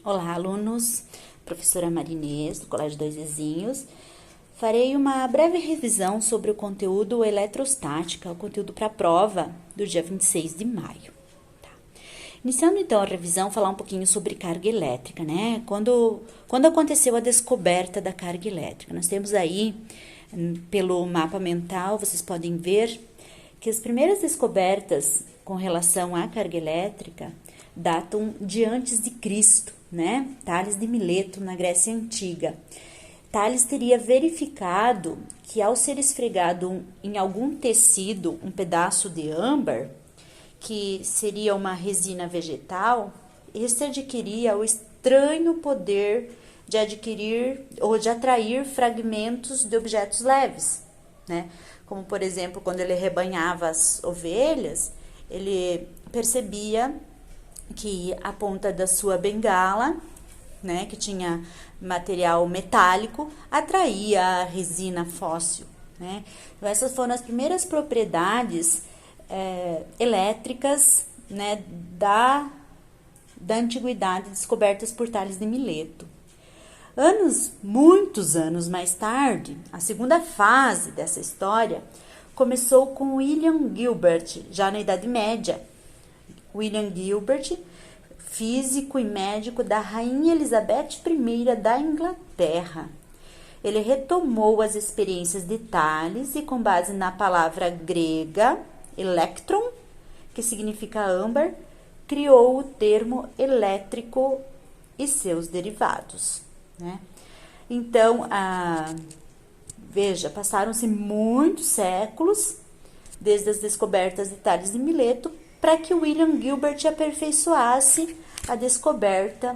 Olá, alunos. Professora Marinês, do Colégio Dois Vizinhos. Farei uma breve revisão sobre o conteúdo eletrostática, o conteúdo para a prova do dia 26 de maio. Tá. Iniciando então a revisão, falar um pouquinho sobre carga elétrica, né? Quando aconteceu a descoberta da carga elétrica? Nós temos aí, pelo mapa mental, vocês podem ver que as primeiras descobertas com relação à carga elétrica datam de antes de Cristo, né? Tales de Mileto, na Grécia Antiga. Tales teria verificado que ao ser esfregado em algum tecido um pedaço de âmbar, que seria uma resina vegetal, este adquiria o estranho poder de adquirir ou de atrair fragmentos de objetos leves, né? Como, por exemplo, quando ele rebanhava as ovelhas, ele percebia que a ponta da sua bengala, né, que tinha material metálico, atraía a resina fóssil, né? Então, essas foram as primeiras propriedades elétricas, né, da antiguidade descobertas por Tales de Mileto. Muitos anos mais tarde, a segunda fase dessa história começou com William Gilbert, já na Idade Média. William Gilbert, físico e médico da Rainha Elizabeth I da Inglaterra. Ele retomou as experiências de Tales e, com base na palavra grega electron, que significa âmbar, criou o termo elétrico e seus derivados, né? Então, veja, passaram-se muitos séculos desde as descobertas de Tales de Mileto para que William Gilbert aperfeiçoasse a descoberta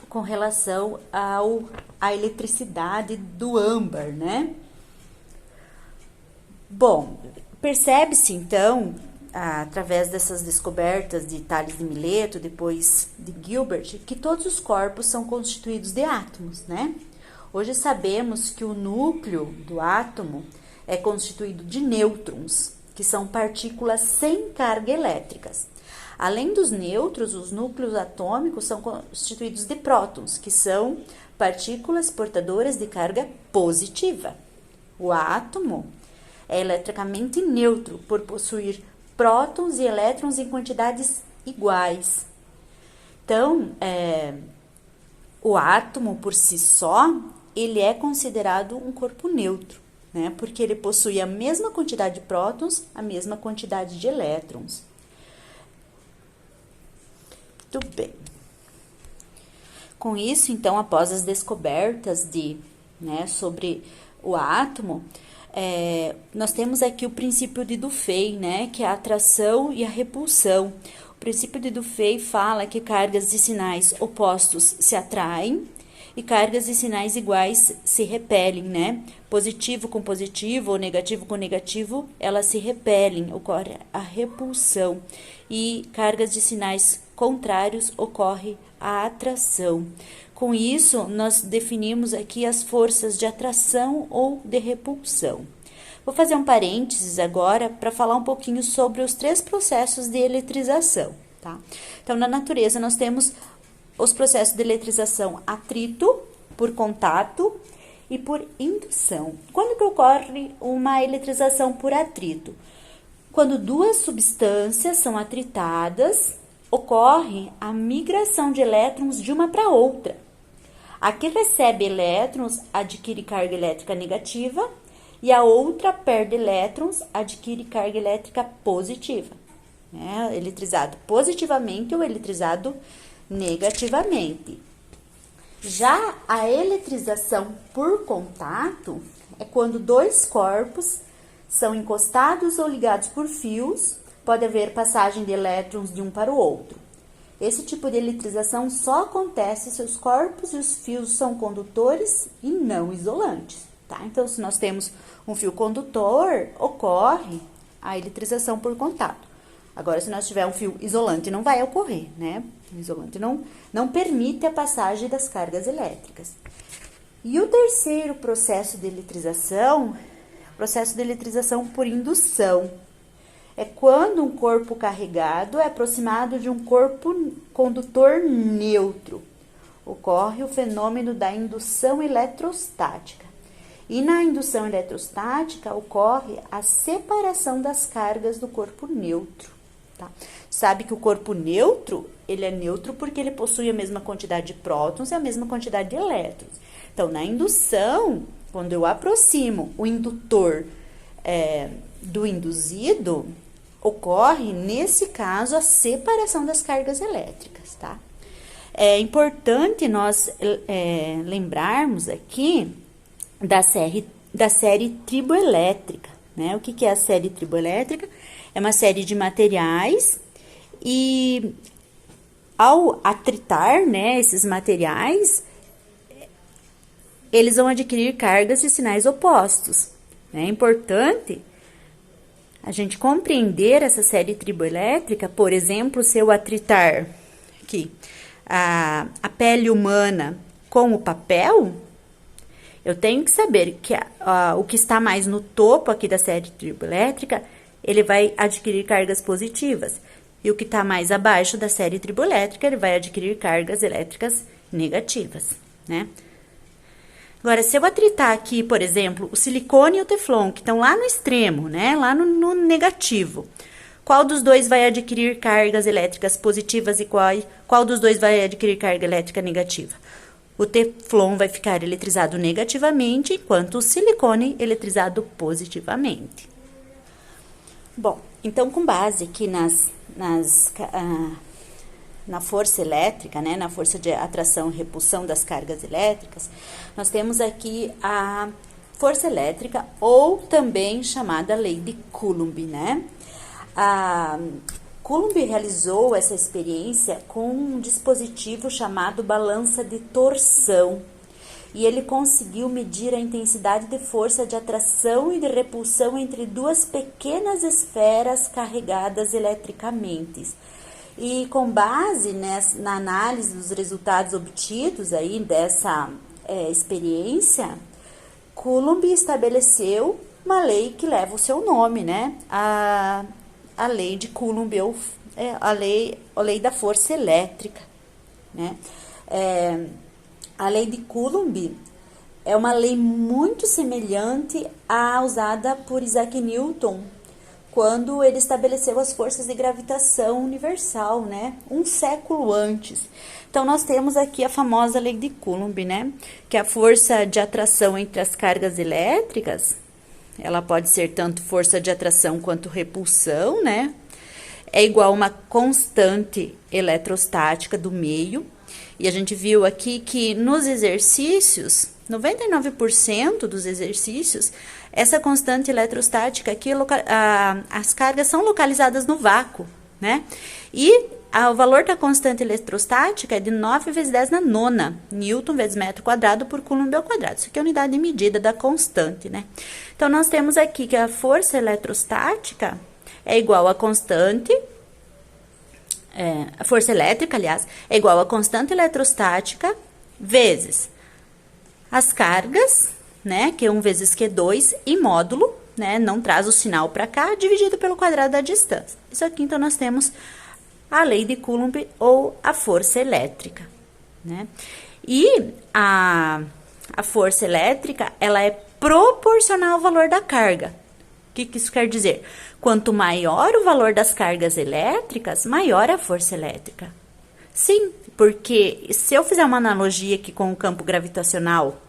com relação à eletricidade do âmbar, né? Bom, percebe-se então, através dessas descobertas de Tales de Mileto, depois de Gilbert, que todos os corpos são constituídos de átomos, né? Hoje sabemos que o núcleo do átomo é constituído de nêutrons, que são partículas sem carga elétricas. Além dos nêutrons, os núcleos atômicos são constituídos de prótons, que são partículas portadoras de carga positiva. O átomo é eletricamente neutro por possuir prótons e elétrons em quantidades iguais. Então, o átomo por si só, ele é considerado um corpo neutro, né? Porque ele possui a mesma quantidade de prótons, a mesma quantidade de elétrons. Muito bem. Com isso, então, após as descobertas sobre o átomo, nós temos aqui o princípio de Dufay, né? Que é a atração e a repulsão. O princípio de Dufay fala que cargas de sinais opostos se atraem e cargas de sinais iguais se repelem, né? Positivo com positivo ou negativo com negativo, elas se repelem, ocorre a repulsão. E cargas de sinais contrários, ocorre a atração. Com isso, nós definimos aqui as forças de atração ou de repulsão. Vou fazer um parênteses agora para falar um pouquinho sobre os 3 processos de eletrização, tá? Então, na natureza, nós temos os processos de eletrização atrito, por contato e por indução. Quando que ocorre uma eletrização por atrito? Quando 2 substâncias são atritadas, ocorre a migração de elétrons de uma para outra. A que recebe elétrons adquire carga elétrica negativa e a outra perde elétrons, adquire carga elétrica positiva. Eletrizado positivamente ou eletrizado negativamente. Já a eletrização por contato é quando 2 corpos são encostados ou ligados por fios, pode haver passagem de elétrons de um para o outro. Esse tipo de eletrização só acontece se os corpos e os fios são condutores e não isolantes, tá? Então, se nós temos um fio condutor, ocorre a eletrização por contato. Agora, se nós tiver um fio isolante, não vai ocorrer, né? O isolante não permite a passagem das cargas elétricas. E o terceiro processo de eletrização, processo de eletrização por indução. É quando um corpo carregado é aproximado de um corpo condutor neutro. ocorre o fenômeno da indução eletrostática. E na indução eletrostática ocorre a separação das cargas do corpo neutro. Tá? Sabe que o corpo neutro, ele é neutro porque ele possui a mesma quantidade de prótons e a mesma quantidade de elétrons. Então, na indução, quando eu aproximo o indutor do induzido, ocorre, nesse caso, a separação das cargas elétricas, tá? É importante nós lembrarmos aqui da série triboelétrica, né? O que é a série triboelétrica? É uma série de materiais e, ao atritar, né, esses materiais, eles vão adquirir cargas e sinais opostos. É importante a gente compreender essa série triboelétrica. Por exemplo, se eu atritar aqui a pele humana com o papel, eu tenho que saber que o que está mais no topo aqui da série triboelétrica, ele vai adquirir cargas positivas. E o que está mais abaixo da série triboelétrica, ele vai adquirir cargas elétricas negativas, né? Agora, se eu atritar aqui, por exemplo, o silicone e o teflon, que estão lá no extremo, né? Lá no negativo. Qual dos dois vai adquirir cargas elétricas positivas e qual dos dois vai adquirir carga elétrica negativa? O teflon vai ficar eletrizado negativamente, enquanto o silicone eletrizado positivamente. Bom, então, com base aqui na força elétrica, né, na força de atração e repulsão das cargas elétricas, nós temos aqui a força elétrica, ou também chamada lei de Coulomb, né? Coulomb realizou essa experiência com um dispositivo chamado balança de torção, e ele conseguiu medir a intensidade de força de atração e de repulsão entre duas pequenas esferas carregadas eletricamente. E com base na análise dos resultados obtidos aí dessa experiência, Coulomb estabeleceu uma lei que leva o seu nome, né? A lei de Coulomb, a lei da força elétrica, né? A lei de Coulomb é uma lei muito semelhante à usada por Isaac Newton, quando ele estabeleceu as forças de gravitação universal, né? Um século antes. Então, nós temos aqui a famosa lei de Coulomb, né? Que a força de atração entre as cargas elétricas, ela pode ser tanto força de atração quanto repulsão, né? É igual a uma constante eletrostática do meio. E a gente viu aqui que nos exercícios, 99% dos exercícios, essa constante eletrostática aqui, as cargas são localizadas no vácuo, né? E o valor da constante eletrostática é de 9 vezes 10 na nona, Newton vezes metro quadrado por Coulomb ao quadrado. Isso aqui é a unidade de medida da constante, né? Então, nós temos aqui que a força eletrostática é igual a constante, a força elétrica, aliás, é igual a constante eletrostática vezes as cargas, né, Q1 vezes Q2, e módulo, né, não traz o sinal para cá, dividido pelo quadrado da distância. Isso aqui, então, nós temos a lei de Coulomb ou a força elétrica, né? E a força elétrica, ela é proporcional ao valor da carga. O que isso quer dizer? Quanto maior o valor das cargas elétricas, maior a força elétrica. Sim, porque se eu fizer uma analogia aqui com o campo gravitacional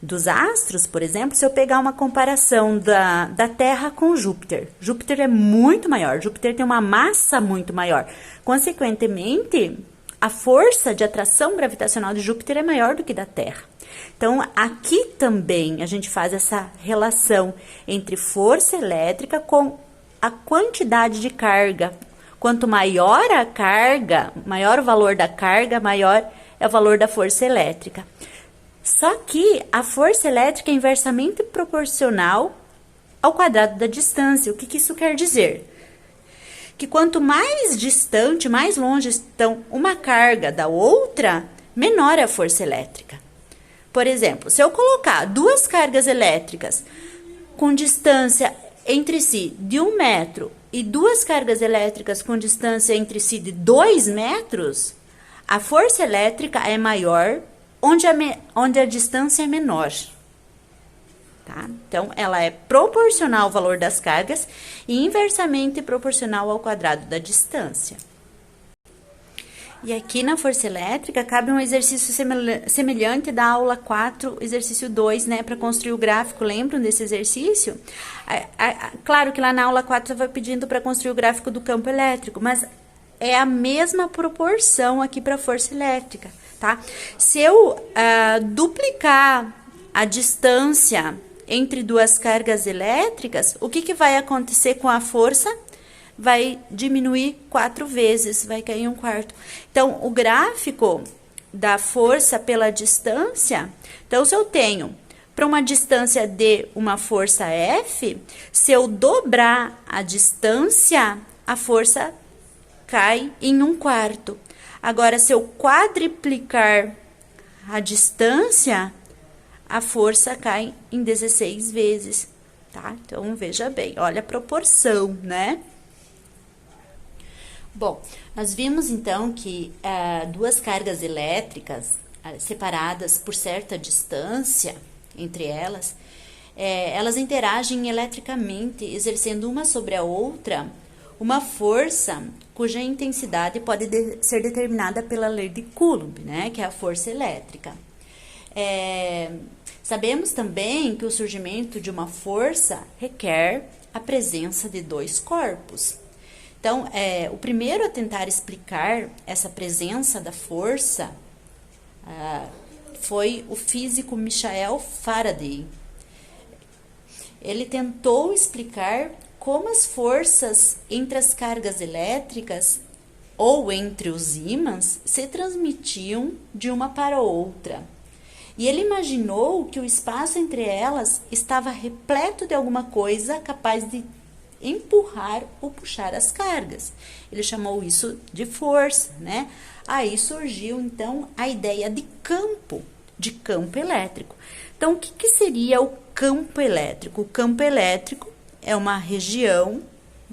dos astros, por exemplo, se eu pegar uma comparação da Terra com Júpiter, Júpiter é muito maior, Júpiter tem uma massa muito maior. Consequentemente, a força de atração gravitacional de Júpiter é maior do que da Terra. Então, aqui também a gente faz essa relação entre força elétrica com a quantidade de carga. Quanto maior a carga, maior o valor da carga, maior é o valor da força elétrica. Só que a força elétrica é inversamente proporcional ao quadrado da distância. O que isso quer dizer? Que quanto mais distante, mais longe estão uma carga da outra, menor é a força elétrica. Por exemplo, se eu colocar duas cargas elétricas com distância entre si de 1 metro e duas cargas elétricas com distância entre si de 2 metros, A força elétrica é maior onde a distância é menor. Tá? Então, ela é proporcional ao valor das cargas e inversamente proporcional ao quadrado da distância. E aqui na força elétrica, cabe um exercício semelhante da aula 4, exercício 2, né? Para construir o gráfico, lembram desse exercício? Claro que lá na aula 4 vai pedindo para construir o gráfico do campo elétrico, mas é a mesma proporção aqui para a força elétrica, tá? Se eu duplicar a distância entre duas cargas elétricas, o que vai acontecer com a força? Vai diminuir 4 vezes, vai cair 1/4. Então, o gráfico da força pela distância, então, se eu tenho para uma distância de uma força F, se eu dobrar a distância, a força cai em 1/4. Agora, se eu quadriplicar a distância, a força cai em 16 vezes, tá? Então, veja bem, olha a proporção, né? Bom, nós vimos então que duas cargas elétricas separadas por certa distância entre elas, elas interagem eletricamente, exercendo uma sobre a outra uma força cuja intensidade pode ser determinada pela lei de Coulomb, né, que é a força elétrica. Sabemos também que o surgimento de uma força requer a presença de dois corpos. Então, o primeiro a tentar explicar essa presença da força foi o físico Michael Faraday. Ele tentou explicar como as forças entre as cargas elétricas ou entre os ímãs se transmitiam de uma para outra. E ele imaginou que o espaço entre elas estava repleto de alguma coisa capaz de empurrar ou puxar as cargas. Ele chamou isso de força, né? Aí surgiu, então, a ideia de campo elétrico. Então, o que seria o campo elétrico? O campo elétrico é uma região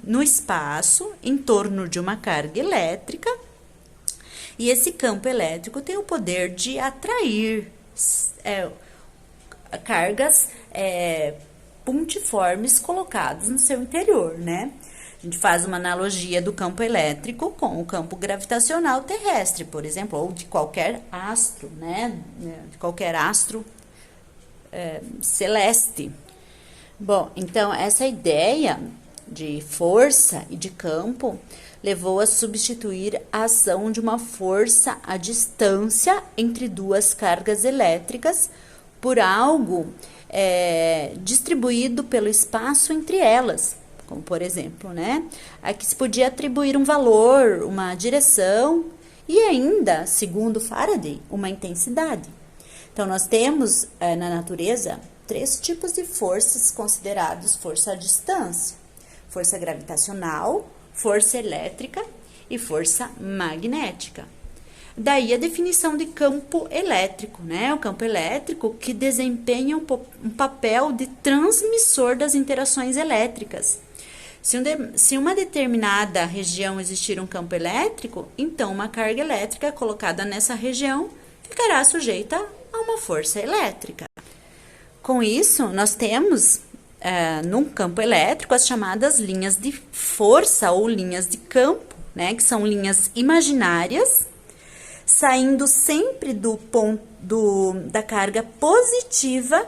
no espaço em torno de uma carga elétrica, e esse campo elétrico tem o poder de atrair cargas pontiformes colocados no seu interior, né? A gente faz uma analogia do campo elétrico com o campo gravitacional terrestre, por exemplo, ou de qualquer astro, né? De qualquer astro celeste. Bom, então, essa ideia de força e de campo levou a substituir a ação de uma força à distância entre duas cargas elétricas por algo distribuído pelo espaço entre elas, como por exemplo, né? Aqui se podia atribuir um valor, uma direção e ainda, segundo Faraday, uma intensidade. Então, nós temos na natureza 3 tipos de forças considerados força à distância: força gravitacional, força elétrica e força magnética. Daí a definição de campo elétrico, né? O campo elétrico que desempenha um papel de transmissor das interações elétricas. Se uma determinada região existir um campo elétrico, então uma carga elétrica colocada nessa região ficará sujeita a uma força elétrica. Com isso, nós temos num campo elétrico as chamadas linhas de força ou linhas de campo, né? Que são linhas imaginárias, saindo sempre do ponto da carga positiva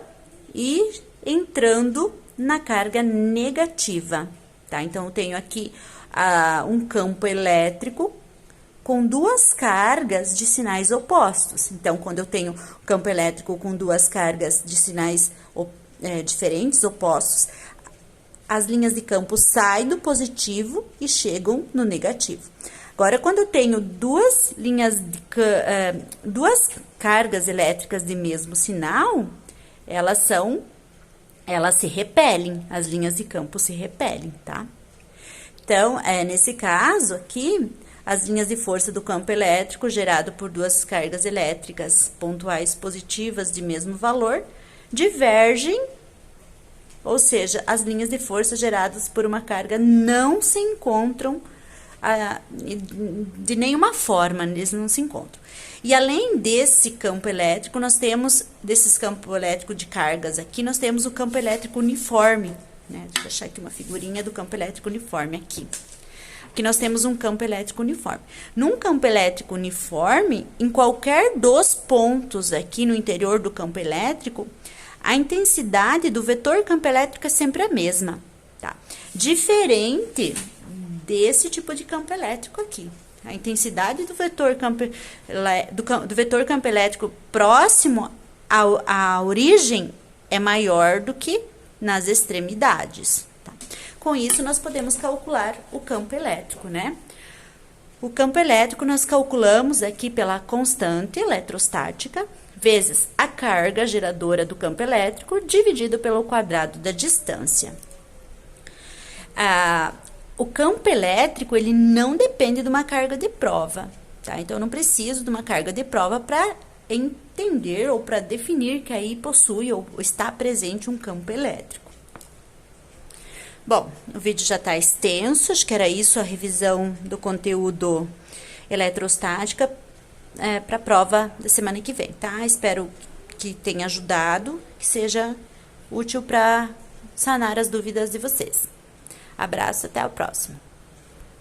e entrando na carga negativa, tá? Então, eu tenho aqui um campo elétrico com 2 cargas de sinais opostos. Então, quando eu tenho um campo elétrico com 2 cargas de sinais diferentes, opostos, as linhas de campo saem do positivo e chegam no negativo. Agora, quando eu tenho 2 cargas elétricas de mesmo sinal, elas se repelem, as linhas de campo se repelem, tá? Então, nesse caso aqui, as linhas de força do campo elétrico gerado por 2 cargas elétricas pontuais positivas de mesmo valor divergem, ou seja, as linhas de força geradas por uma carga não se encontram de nenhuma forma eles não se encontram. E além desse campo elétrico, nós temos, desses campos elétricos de cargas aqui, nós temos o campo elétrico uniforme, né? Deixa eu achar aqui uma figurinha do campo elétrico uniforme aqui. Aqui nós temos um campo elétrico uniforme. Num campo elétrico uniforme, em qualquer dos pontos aqui no interior do campo elétrico, a intensidade do vetor campo elétrico é sempre a mesma, tá? Diferente desse tipo de campo elétrico aqui. A intensidade do vetor campo elétrico próximo à origem é maior do que nas extremidades. Tá? Com isso, nós podemos calcular o campo elétrico, né? O campo elétrico nós calculamos aqui pela constante eletrostática vezes a carga geradora do campo elétrico dividido pelo quadrado da distância. O campo elétrico, ele não depende de uma carga de prova, tá? Então, eu não preciso de uma carga de prova para entender ou para definir que aí possui ou está presente um campo elétrico. Bom, o vídeo já está extenso, acho que era isso a revisão do conteúdo eletrostática para a prova da semana que vem, tá? Espero que tenha ajudado, que seja útil para sanar as dúvidas de vocês. Abraço, até a próxima.